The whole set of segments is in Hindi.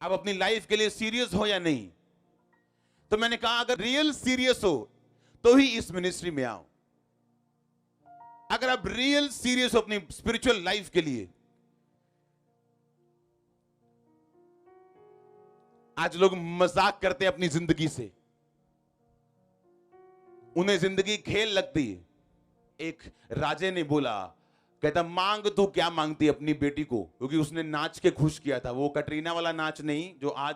आप अपनी लाइफ के लिए सीरियस हो या नहीं? तो मैंने कहा अगर रियल सीरियस हो तो ही इस मिनिस्ट्री में आओ। अगर आप रियल सीरियस हो अपनी स्पिरिचुअल लाइफ के लिए। आज लोग मजाक करते हैं अपनी जिंदगी से, उन्हें जिंदगी खेल लगती है। एक राजे ने बोला, कहता मांग तू क्या मांगती अपनी बेटी को, क्योंकि उसने नाच के खुश किया था। वो कटरीना वाला नाच नहीं, जो आज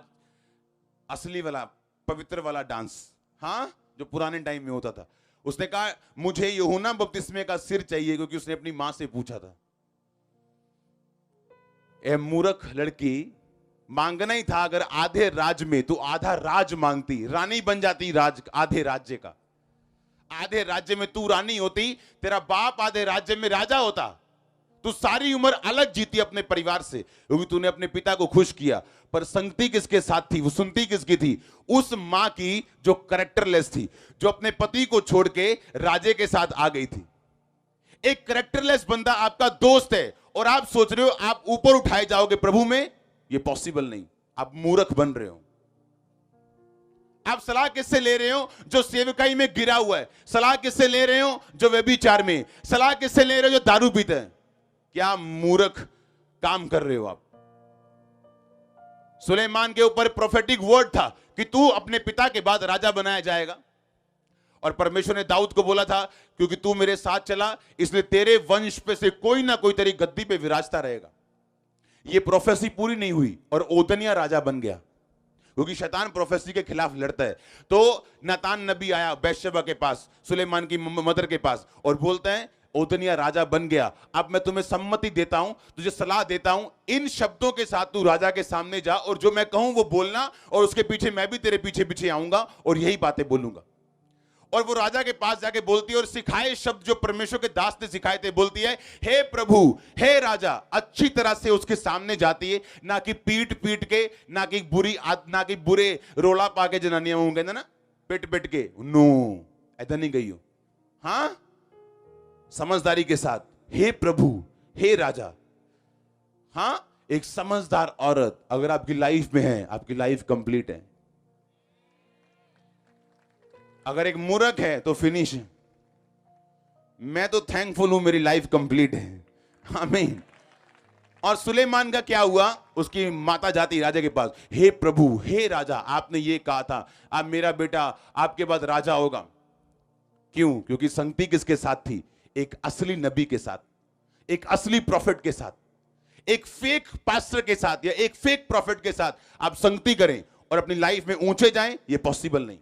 असली वाला पवित्र वाला डांस, हाँ, जो पुराने टाइम में होता था। उसने कहा मुझे यूहन्ना बपतिस्मे का सिर चाहिए, क्योंकि उसने अपनी मां से पूछा था। ए मूर्ख लड़की, मांगना ही था अगर आधे राज में, तू आधा राज मांगती, रानी बन जाती राज, आधे राज्य का। आधे राज्य में तू रानी होती, तेरा बाप आधे राज्य में राजा होता। तू सारी उम्र अलग जीती अपने परिवार से, क्योंकि तूने अपने पिता को खुश किया। पर संगति किसके साथ थी? वो सुनती किसकी थी? उस मां की जो कैरेक्टरलेस थी, जो अपने पति को छोड़ के राजे के साथ आ गई थी। एक कैरेक्टरलेस बंदा आपका दोस्त है और आप सोच रहे हो आप ऊपर उठाए जाओगे प्रभु में। ये पॉसिबल नहीं, आप मूर्ख बन रहे हो। आप सलाह किससे ले रहे हो? जो सेवकाई में गिरा हुआ है। सलाह किससे ले रहे हो? जो व्यभिचार में। सलाह किससे ले रहे हो? जो दारू पीते हैं। क्या मूर्ख काम कर रहे हो आप? सुलेमान के ऊपर प्रोफेटिक वर्ड था कि तू अपने पिता के बाद राजा बनाया जाएगा। और परमेश्वर ने दाऊद को बोला था क्योंकि तू मेरे साथ चला, इसलिए तेरे वंश पे से कोई ना कोई तेरी गद्दी पे विराजता रहेगा। ये प्रोफेसी पूरी नहीं हुई और ओदनिया राजा बन गया, क्योंकि शैतान प्रोफेसी के खिलाफ लड़ता है। तो नातान नबी आया बैशेबा के पास, सुलेमान की मदर के पास, और बोलते हैं ओदनिया राजा बन गया। अब मैं तुम्हें सम्मति देता हूं, तुझे सलाह देता हूं, इन शब्दों के साथ तू राजा के सामने जा और जो मैं कहूं वो बोलना, और उसके पीछे मैं भी तेरे पीछे पीछे आऊंगा और यही बातें बोलूंगा। और वो राजा के पास जाके बोलती है और सिखाए शब्द जो परमेश्वर के दास ने सिखाए थे, बोलती है हे प्रभु, हे राजा। अच्छी तरह से उसके सामने जाती है, ना कि पीट पीट के, ना कि बुरे रोला पाके जनानियां होंगे ना, पिट पिट के। नो, ऐसा नहीं गई हो। हाँ, समझदारी के साथ, हे प्रभु, हे राजा। हाँ, एक समझदार औरत अगर आपकी लाइफ में है, आपकी लाइफ कंप्लीट है। अगर एक मूर्ख है तो फिनिश है। मैं तो थैंकफुल हूं, मेरी लाइफ कंप्लीट है। आमीन। और सुलेमान का क्या हुआ? उसकी माता जाती राजा के पास, हे प्रभु, हे राजा, आपने ये कहा था आप मेरा बेटा आपके बाद राजा होगा। क्यों? क्योंकि संगति किसके साथ थी? एक असली नबी के साथ, एक असली प्रॉफिट के साथ। एक फेक पास्टर के साथ या एक फेक प्रॉफिट के साथ आप संगति करें और अपनी लाइफ में ऊंचे जाएं, ये पॉसिबल नहीं।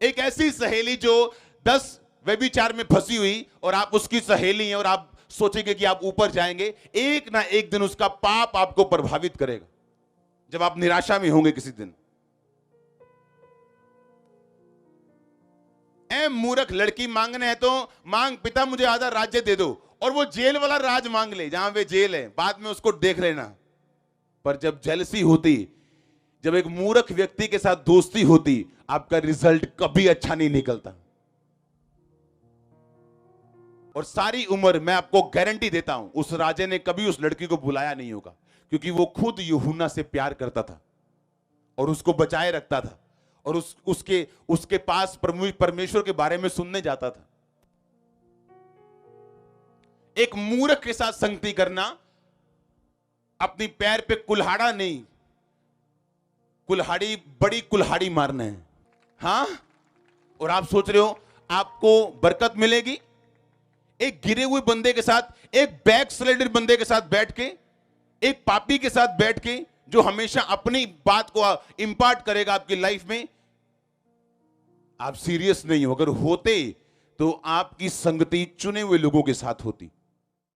एक ऐसी सहेली जो 10 व्यभिचार में फंसी हुई और आप उसकी सहेली हैं और आप सोचेंगे कि आप ऊपर जाएंगे, एक ना एक दिन उसका पाप आपको प्रभावित करेगा, जब आप निराशा में होंगे किसी दिन। ए मूर्ख लड़की, मांगने है तो मांग, पिता मुझे आधा राज्य दे दो, और वो जेल वाला राज मांग ले जहां वे जेल है, बाद में उसको देख लेना। पर जब जेलसी होती, जब एक मूर्ख व्यक्ति के साथ दोस्ती होती, आपका रिजल्ट कभी अच्छा नहीं निकलता। और सारी उम्र मैं आपको गारंटी देता हूं, उस राजे ने कभी उस लड़की को बुलाया नहीं होगा, क्योंकि वो खुद यूहन्ना से प्यार करता था और उसको बचाए रखता था और उसके पास परमेश्वर के बारे में सुनने जाता था। एक मूर्ख के साथ संगति करना अपनी पैर पे कुल्हाड़ा नहीं, कुल्हाड़ी, बड़ी कुल्हाड़ी मारना है। हाँ, और आप सोच रहे हो आपको बरकत मिलेगी? एक गिरे हुए बंदे के साथ, एक बैक स्लाइडर बंदे के साथ बैठ के, एक पापी के साथ बैठ के, जो हमेशा अपनी बात को इंपार्ट करेगा आपकी लाइफ में, आप सीरियस नहीं हो। अगर होते तो आपकी संगति चुने हुए लोगों के साथ होती।